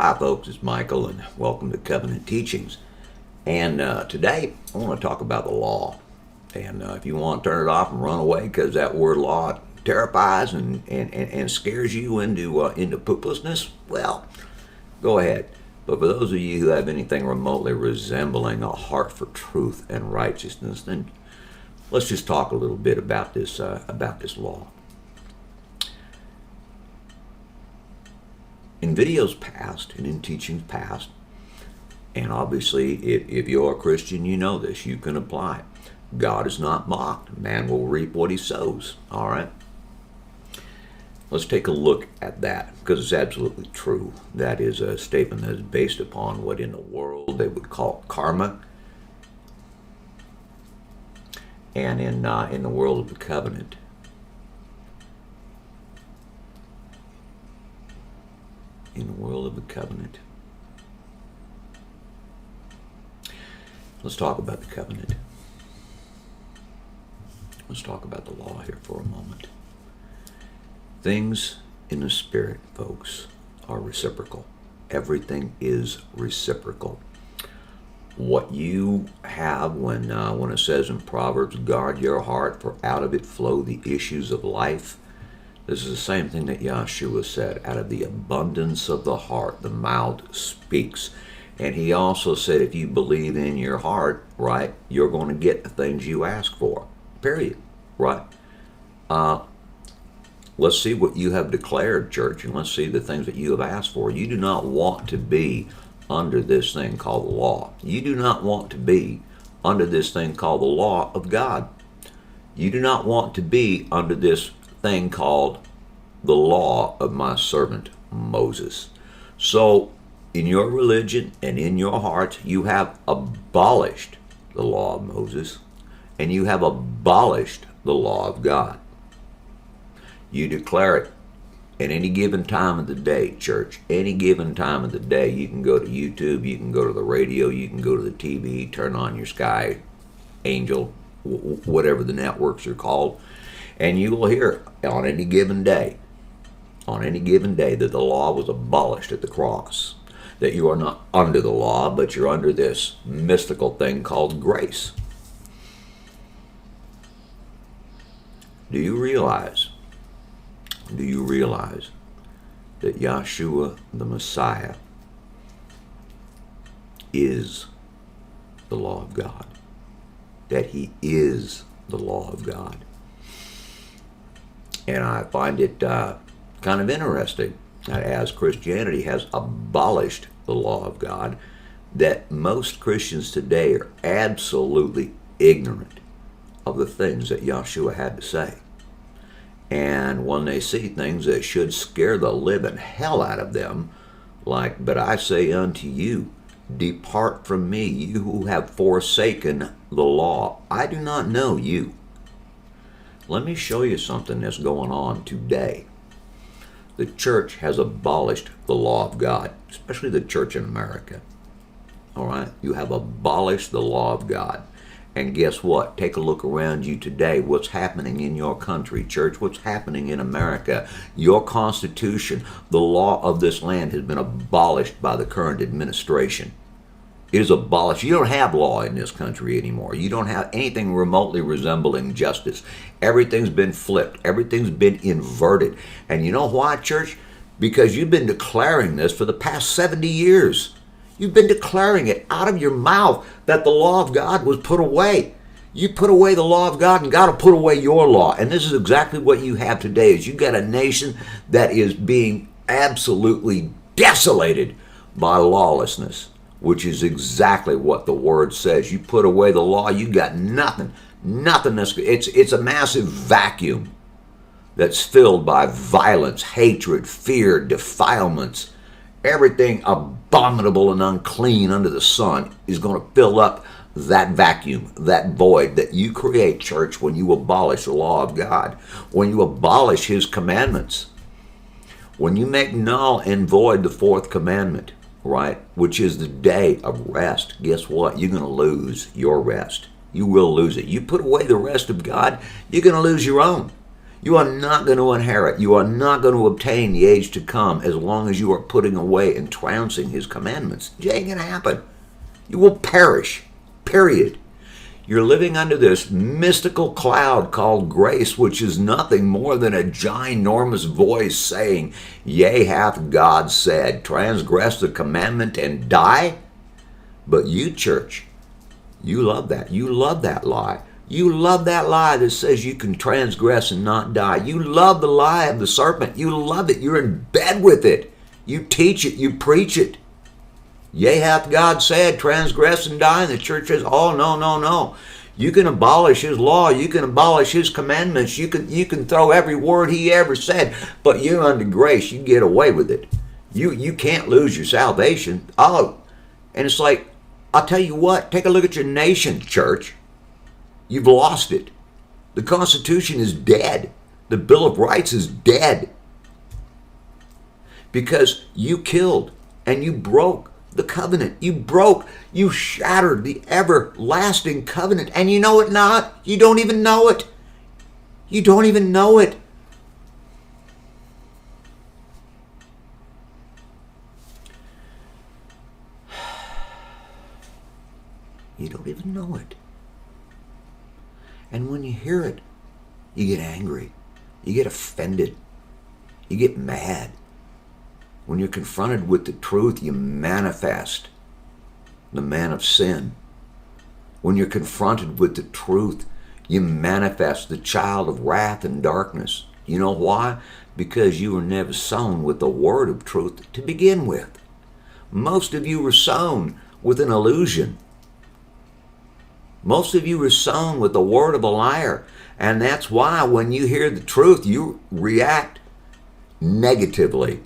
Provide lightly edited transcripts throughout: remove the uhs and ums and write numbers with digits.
Hi folks, it's Michael and welcome to Covenant Teachings. And today I want to talk about the law. And if you want to turn it off and run away because that word law terrifies and scares you into pooplessness, well, go ahead. But for those of you who have anything remotely resembling a heart for truth and righteousness, then let's just talk a little bit about this law. In videos past and in teachings past, and obviously if you're a Christian, you know this, you can apply it. God is not mocked. Man will reap what he sows. All right? Let's take a look at that because it's absolutely true. That is a statement that is based upon what in the world they would call karma. And in the world of the covenant, let's talk about the covenant. Let's talk about the law here for a moment. Things in the spirit, folks, are reciprocal. Everything is reciprocal. What you have when it says in Proverbs, guard your heart, for out of it flow the issues of life. This is the same thing that Yahshua said, out of the abundance of the heart, the mouth speaks. And he also said, if you believe in your heart, right, you're going to get the things you ask for, period, right? Let's see what you have declared, church, and let's see the things that you have asked for. You do not want to be under this thing called the law. You do not want to be under this thing called the law of God. You do not want to be under this thing called the law of my servant Moses. So in your religion and in your heart, you have abolished the law of Moses and you have abolished the law of God. You declare it at any given time of the day, church. Any given time of the day, you can go to YouTube, you can go to the radio, you can go to the TV, turn on your Sky Angel, whatever the networks are called, and you will hear on any given day that the law was abolished at the cross, that you are not under the law, but you're under this mystical thing called grace. Do you realize that Yahshua the Messiah is the law of God? That he is the law of God. And I find it kind of interesting that as Christianity has abolished the law of God, that most Christians today are absolutely ignorant of the things that Yahshua had to say. And when they see things that should scare the living hell out of them, like, but I say unto you, depart from me, you who have forsaken the law. I do not know you. Let me show you something that's going on today. The church has abolished the law of God, especially the church in America. All right? You have abolished the law of God. And guess what? Take a look around you today. What's happening in your country, church? What's happening in America? Your Constitution, the law of this land, has been abolished by the current administration. It is abolished. You don't have law in this country anymore. You don't have anything remotely resembling justice. Everything's been flipped. Everything's been inverted. And you know why, church? Because you've been declaring this for the past 70 years. You've been declaring it out of your mouth that the law of God was put away. You put away the law of God and God will put away your law. And this is exactly what you have today. Is you got a nation that is being absolutely desolated by lawlessness, which is exactly what the word says. You put away the law, you got nothing. It's a massive vacuum that's filled by violence, hatred, fear, defilements. Everything abominable and unclean under the sun is going to fill up that vacuum, that void that you create, church, when you abolish the law of God, when you abolish his commandments, when you make null and void the fourth commandment, right, which is the day of rest. Guess what? You're going to lose your rest. You will lose it. You put away the rest of God, you're going to lose your own. You are not going to inherit. You are not going to obtain the age to come as long as you are putting away and trouncing his commandments. It ain't going to happen. You will perish. Period. You're living under this mystical cloud called grace, which is nothing more than a ginormous voice saying, yea, hath God said, transgress the commandment and die? But you, church, you love that. You love that lie. You love that lie that says you can transgress and not die. You love the lie of the serpent. You love it. You're in bed with it. You teach it. You preach it. Yea, hath God said, transgress and die. And the church says, oh, no, no, no. You can abolish his law. You can abolish his commandments. You can throw every word he ever said. But you're under grace. You get away with it. You can't lose your salvation. Oh, and it's like, I'll tell you what. Take a look at your nation, church. You've lost it. The Constitution is dead. The Bill of Rights is dead. Because you killed and you broke the covenant. You shattered the everlasting covenant. And you know it not. You don't even know it. You don't even know it. You don't even know it. And when you hear it, you get angry. You get offended. You get mad. When you're confronted with the truth, you manifest the man of sin. When you're confronted with the truth, you manifest the child of wrath and darkness. You know why? Because you were never sown with the word of truth to begin with. Most of you were sown with an illusion. Most of you were sown with the word of a liar. And that's why when you hear the truth, you react negatively.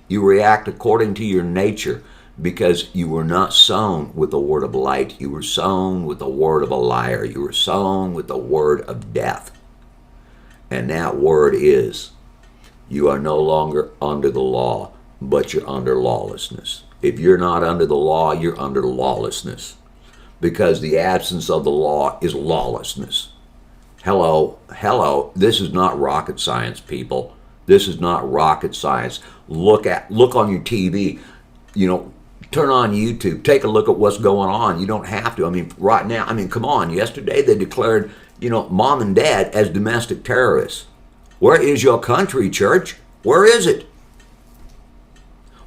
You react according to your nature because you were not sown with the word of light. You were sown with the word of a liar. You were sown with the word of death. And that word is, you are no longer under the law, but you're under lawlessness. If you're not under the law, you're under lawlessness. Because the absence of the law is lawlessness. Hello, this is not rocket science, people. This is not rocket science. Look on your TV, turn on YouTube, take a look at what's going on. You don't have to. Right now, come on. Yesterday they declared, mom and dad as domestic terrorists. Where is your country, church? Where is it?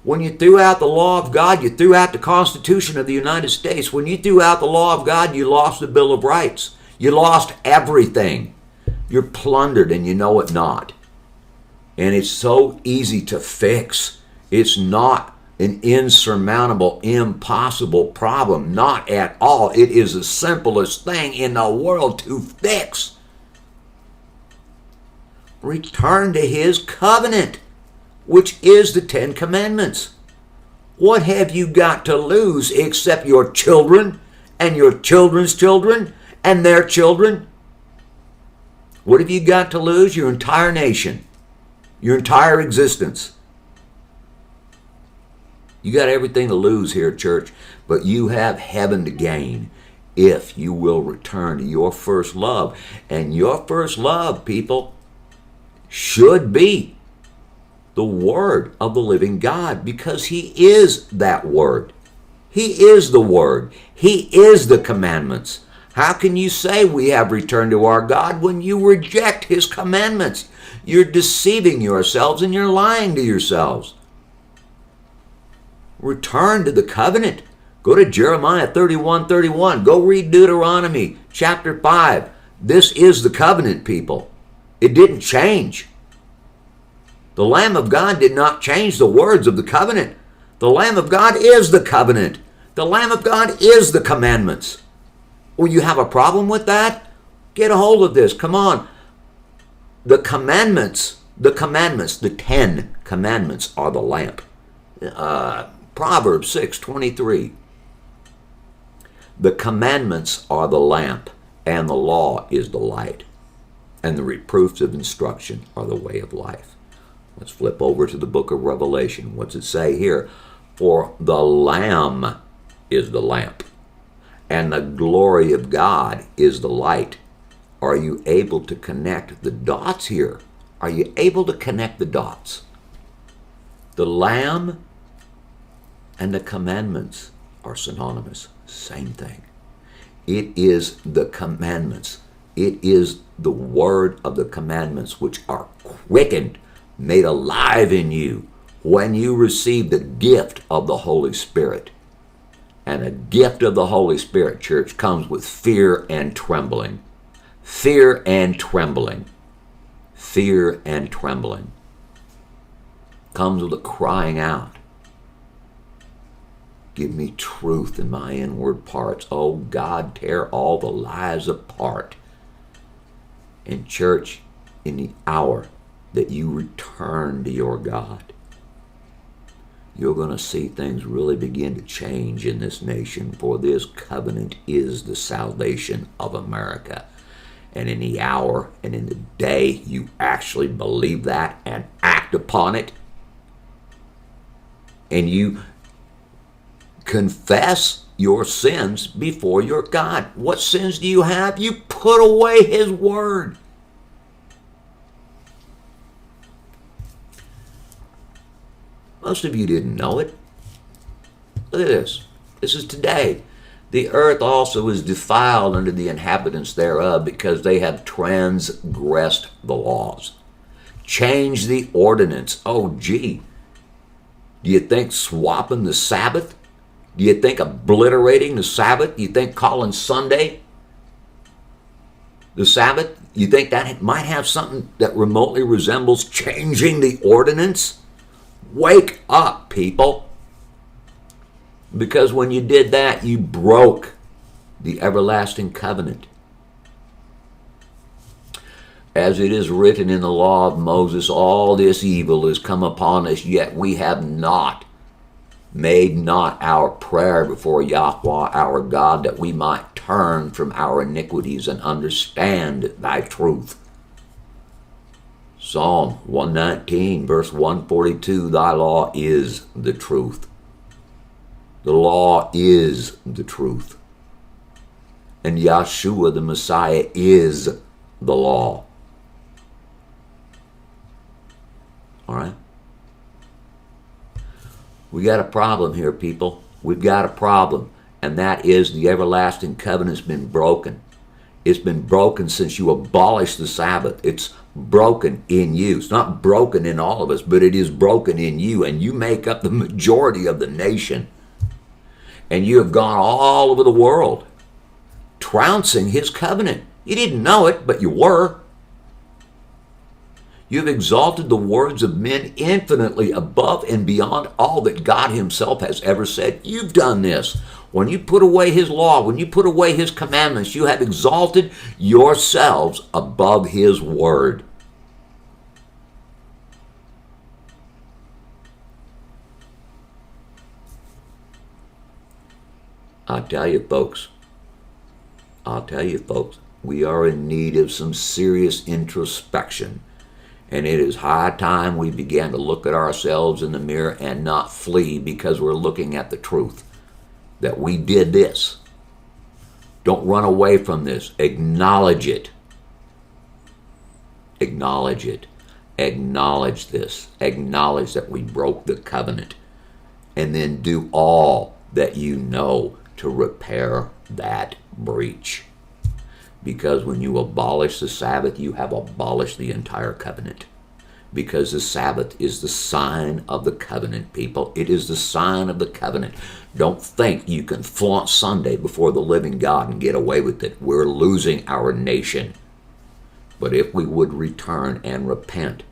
When you threw out the law of God, you threw out the Constitution of the United States. When you threw out the law of God, you lost the Bill of Rights. You lost everything. You're plundered and you know it not. And it's so easy to fix. It's not an insurmountable, impossible problem. Not at all. It is the simplest thing in the world to fix. Return to his covenant, which is the Ten Commandments. What have you got to lose except your children and your children's children and their children? What have you got to lose? Your entire nation, your entire existence. You got everything to lose here, church, but you have heaven to gain if you will return to your first love. And your first love, people, should be the word of the living God, because he is that word. He is the word. He is the commandments. How can you say we have returned to our God when you reject his commandments? You're deceiving yourselves and you're lying to yourselves. Return to the covenant. Go to Jeremiah 31:31. Go read Deuteronomy chapter 5. This is the covenant, people. It didn't change. The Lamb of God did not change the words of the covenant. The Lamb of God is the covenant. The Lamb of God is the commandments. Well, you have a problem with that? Get a hold of this. Come on. The commandments, the 10 commandments are the lamp. Proverbs 6:23. The commandments are the lamp, and the law is the light, and the reproofs of instruction are the way of life. Let's flip over to the book of Revelation. What's it say here? For the Lamb is the lamp, and the glory of God is the light. Are you able to connect the dots here? Are you able to connect the dots? The Lamb and the commandments are synonymous. Same thing. It is the commandments. It is the word of the commandments which are quickened, made alive in you when you receive the gift of the Holy Spirit. And a gift of the Holy Spirit, church, comes with fear and trembling. Fear and trembling. Fear and trembling. Comes with a crying out. Give me truth in my inward parts. Oh God, tear all the lies apart. In church, in the hour that you return to your God, you're going to see things really begin to change in this nation, for this covenant is the salvation of America. And in the hour and in the day you actually believe that and act upon it, and you confess your sins before your God. What sins do you have? You put away His word. Most of you didn't know it. Look at this. This is today. The earth also is defiled unto the inhabitants thereof, because they have transgressed the laws. Change the ordinance. Oh, gee. Do you think swapping the Sabbath? Do you think obliterating the Sabbath? Do you think calling Sunday the Sabbath? You think that might have something that remotely resembles changing the ordinance? Wake up, people. Because when you did that, you broke the everlasting covenant. As it is written in the law of Moses, all this evil is come upon us, yet we have not made not our prayer before Yahweh our God, that we might turn from our iniquities and understand thy truth. Psalm 119, verse 142, thy law is the truth. The law is the truth. And Yahshua the Messiah is the law. All right? We got a problem here, people. We've got a problem. And that is the everlasting covenant's been broken. It's been broken since you abolished the Sabbath. It's broken in you. It's not broken in all of us, but it is broken in you. And you make up the majority of the nation. And you have gone all over the world trouncing His covenant. You didn't know it, but you were. You've exalted the words of men infinitely above and beyond all that God Himself has ever said. You've done this. When you put away His law, when you put away His commandments, you have exalted yourselves above His word. I'll tell you, folks, we are in need of some serious introspection. And it is high time we began to look at ourselves in the mirror and not flee because we're looking at the truth. That we did this. Don't run away from this. Acknowledge it. Acknowledge it. Acknowledge this. Acknowledge that we broke the covenant. And then do all that you know to repair that breach. Because when you abolish the Sabbath, you have abolished the entire covenant. Because the Sabbath is the sign of the covenant, people. It is the sign of the covenant. Don't think you can flaunt Sunday before the living God and get away with it. We're losing our nation. But if we would return and repent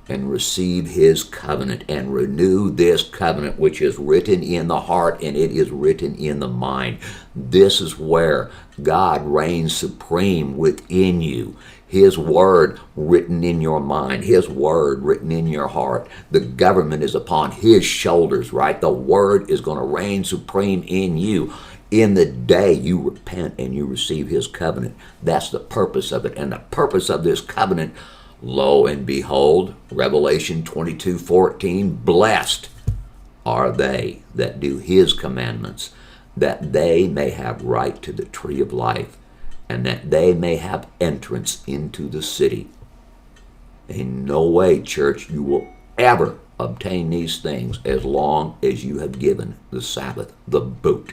and receive His covenant and renew this covenant, which is written in the heart and it is written in the mind, this is where God reigns supreme within you. His word written in your mind, His word written in your heart. The government is upon His shoulders, right? The word is going to reign supreme in you. In the day you repent and you receive His covenant. That's the purpose of it. And the purpose of this covenant, lo and behold, Revelation 22:14, blessed are they that do His commandments, that they may have right to the tree of life, and that they may have entrance into the city. In no way, church, you will ever obtain these things as long as you have given the Sabbath the boot.